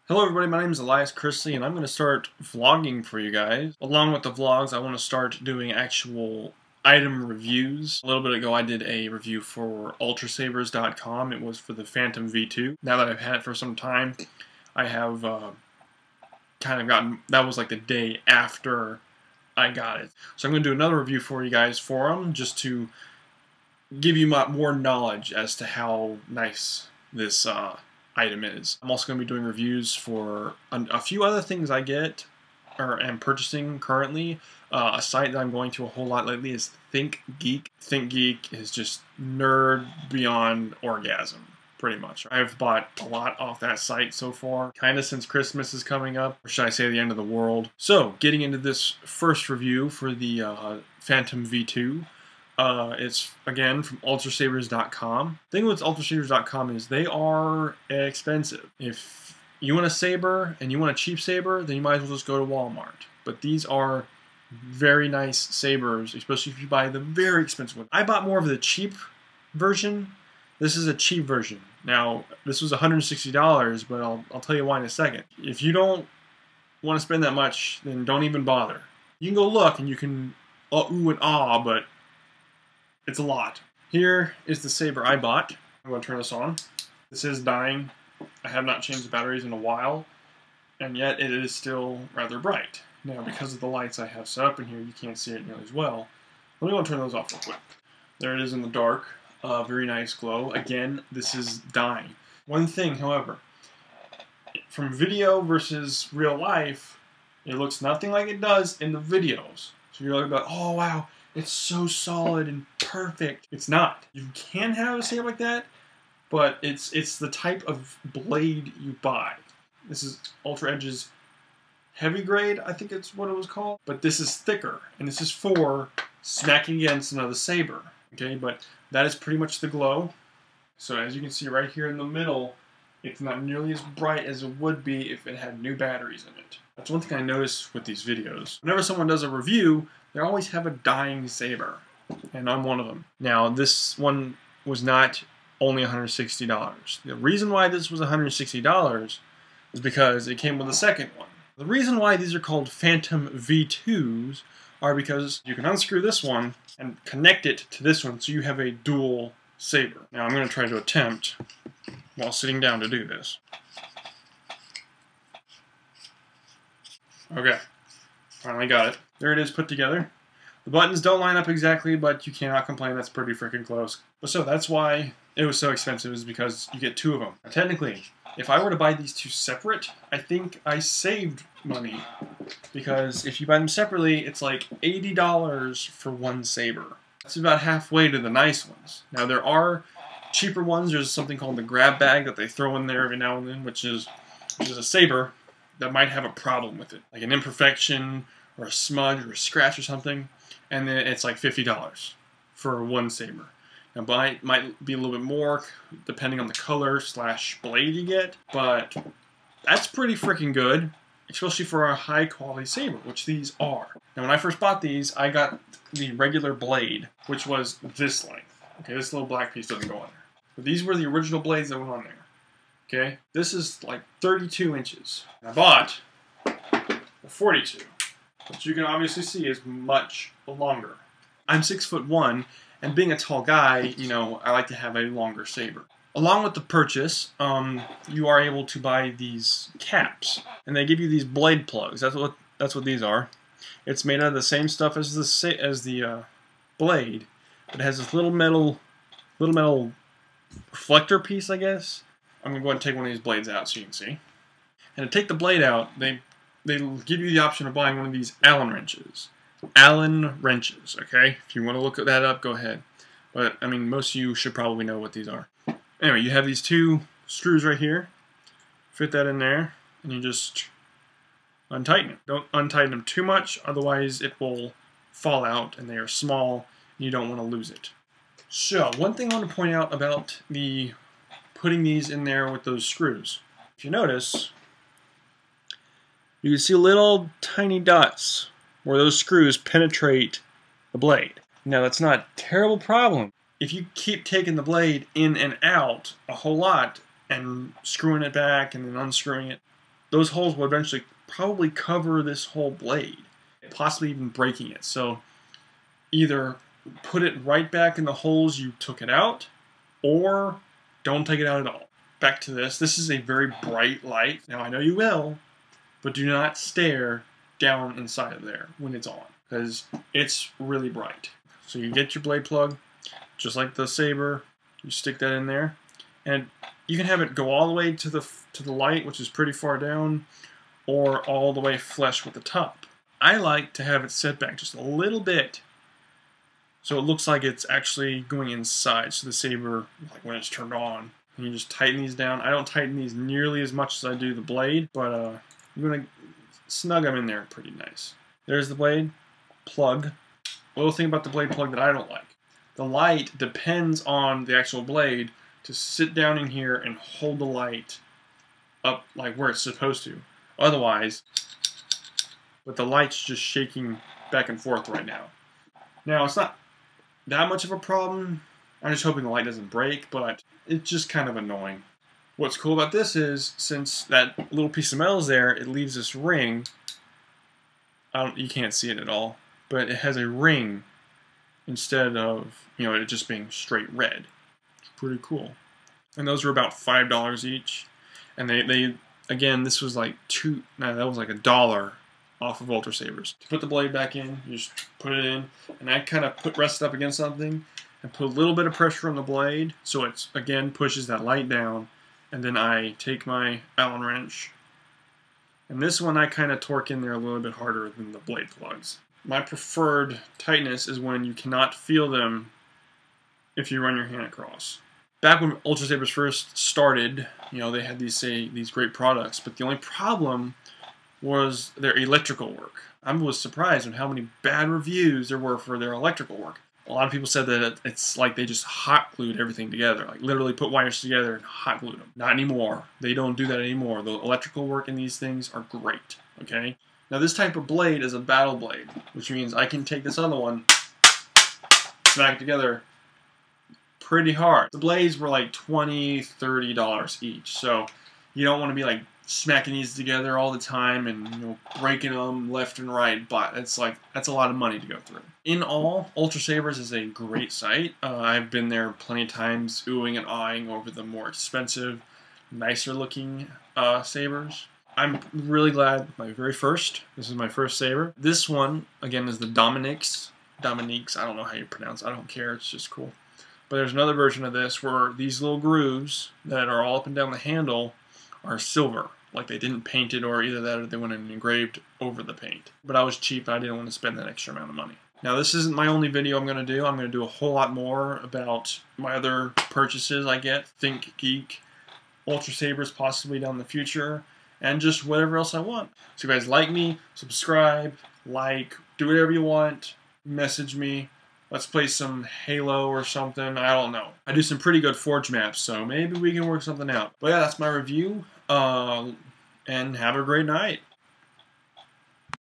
Hello everybody, my name is Elias Chrisley and I'm going to start vlogging for you guys. Along with the vlogs, I want to start doing actual item reviews. A little bit ago I did a review for Ultrasabers.com. It was for the Phantom V2. Now that I've had it for some time, I have kind of gotten, that was like the day after I got it. So I'm going to do another review for you guys for them, just to give you more knowledge as to how nice this item is. I'm also going to be doing reviews for a few other things I get or am purchasing currently. A site that I'm going to a whole lot lately is ThinkGeek. ThinkGeek is just nerd beyond orgasm, pretty much. I've bought a lot off that site so far, kind of since Christmas is coming up, or should I say the end of the world. So, getting into this first review for the Phantom V2. It's, again, from Ultrasabers.com. The thing with Ultrasabers.com is they are expensive. If you want a saber and you want a cheap saber, then you might as well just go to Walmart. But these are very nice sabers, especially if you buy the very expensive one. I bought more of the cheap version. This is a cheap version. Now, this was $160, but I'll tell you why in a second. If you don't want to spend that much, then don't even bother. You can go look and you can ooh and ah, but it's a lot. Here is the saber I bought. I'm going to turn this on. This is dying. I have not changed the batteries in a while, and yet it is still rather bright. Now, because of the lights I have set up in here, you can't see it nearly as well. Let me go and turn those off real quick. There it is in the dark. Very nice glow. Again, this is dying. One thing, however, from video versus real life, it looks nothing like it does in the videos. So you're like, oh wow, it's so solid and perfect. It's not. You can have a saber like that, but it's the type of blade you buy. This is Ultra Edge's heavy grade, I think it's what it was called. But this is thicker, and this is for smacking against another saber. Okay, but that is pretty much the glow. So as you can see right here in the middle, it's not nearly as bright as it would be if it had new batteries in it. That's one thing I notice with these videos. Whenever someone does a review, they always have a dying saber, and I'm one of them. Now, this one was not only $160. The reason why this was $160 is because it came with a second one. The reason why these are called Phantom V2s are because you can unscrew this one and connect it to this one so you have a dual saber. Now, I'm going to try to attempt, while sitting down, to do this. Okay, finally got it. There it is put together. The buttons don't line up exactly, but you cannot complain. That's pretty freaking close. So that's why it was so expensive, is because you get two of them. Now, technically, if I were to buy these two separate, I think I saved money. Because if you buy them separately, it's like $80 for one saber. That's about halfway to the nice ones. Now, there are cheaper ones. There's something called the grab bag that they throw in there every now and then, which is a saber that might have a problem with it, like an imperfection or a smudge or a scratch or something, and then it's like $50 for one saber. Now, might be a little bit more depending on the color / blade you get, but that's pretty freaking good, especially for a high quality saber, which these are. Now, when I first bought these, I got the regular blade, which was this length. Okay, this little black piece doesn't go on there. But these were the original blades that went on there. Okay, this is like 32 inches. I bought a 42, which you can obviously see is much longer. I'm 6'1", and being a tall guy, you know, I like to have a longer saber. Along with the purchase, you are able to buy these caps, and they give you these blade plugs. That's what these are. It's made out of the same stuff as the blade, but it has this little metal reflector piece, I guess. I'm going to go ahead and take one of these blades out so you can see. And to take the blade out, they give you the option of buying one of these Allen wrenches. Allen wrenches, okay? If you want to look that up, go ahead. But, I mean, most of you should probably know what these are. Anyway, you have these two screws right here. Fit that in there, and you just untighten it. Don't untighten them too much, otherwise it will fall out, and they are small, and you don't want to lose it. So, one thing I want to point out about putting these in there with those screws. If you notice, you can see little tiny dots where those screws penetrate the blade. Now, that's not a terrible problem. If you keep taking the blade in and out a whole lot and screwing it back and then unscrewing it, those holes will eventually probably cover this whole blade, possibly even breaking it. So either put it right back in the holes you took it out, or don't take it out at all. Back to this. This is a very bright light. Now I know you will, but do not stare down inside of there when it's on, because it's really bright. So you get your blade plug, just like the Saber. You stick that in there, and you can have it go all the way to the light, which is pretty far down, or all the way flush with the top. I like to have it set back just a little bit, so it looks like it's actually going inside. So the Saber, like when it's turned on, and you just tighten these down. I don't tighten these nearly as much as I do the blade, but you're gonna snug them in there pretty nice. There's the blade plug. A little thing about the blade plug that I don't like. The light depends on the actual blade to sit down in here and hold the light up like where it's supposed to. Otherwise, but the light's just shaking back and forth right now. Now, it's not that much of a problem. I'm just hoping the light doesn't break, but it's just kind of annoying. What's cool about this is, since that little piece of metal is there, it leaves this ring. You can't see it at all, but it has a ring instead of, you know, it just being straight red. It's pretty cool. And those were about $5 each. And they again, this was like that was like $1 off of Ultrasabers. To put the blade back in, you just put it in, and I kind of rest it up against something and put a little bit of pressure on the blade, so it again pushes that light down. And then I take my Allen wrench, and this one I kind of torque in there a little bit harder than the blade plugs. My preferred tightness is when you cannot feel them if you run your hand across. Back when Ultrasabers first started, you know, they had these great products, but the only problem was their electrical work. I was surprised at how many bad reviews there were for their electrical work. A lot of people said that it's like they just hot glued everything together, like literally put wires together and hot glued them. Not anymore. They don't do that anymore. The electrical work in these things are great, okay? Now this type of blade is a battle blade, which means I can take this other one, smack it together pretty hard. The blades were like $20, $30 each, so you don't want to be like smacking these together all the time and, you know, breaking them left and right, but it's like, that's a lot of money to go through. In all, Ultrasabers is a great site. I've been there plenty of times, oohing and ahhing over the more expensive, nicer looking sabers. I'm really glad this is my first Saber. This one, again, is the Dominique's, I don't know how you pronounce it, I don't care, it's just cool. But there's another version of this where these little grooves that are all up and down the handle are silver. Like they didn't paint it, or either that or they went and engraved over the paint. But I was cheap and I didn't want to spend that extra amount of money. Now this isn't my only video I'm going to do. I'm going to do a whole lot more about my other purchases I get. Think Geek, Ultrasabers possibly down the future, and just whatever else I want. So you guys like me, subscribe, like, do whatever you want, message me. Let's play some Halo or something. I don't know. I do some pretty good Forge maps, so maybe we can work something out. But yeah, that's my review. And have a great night.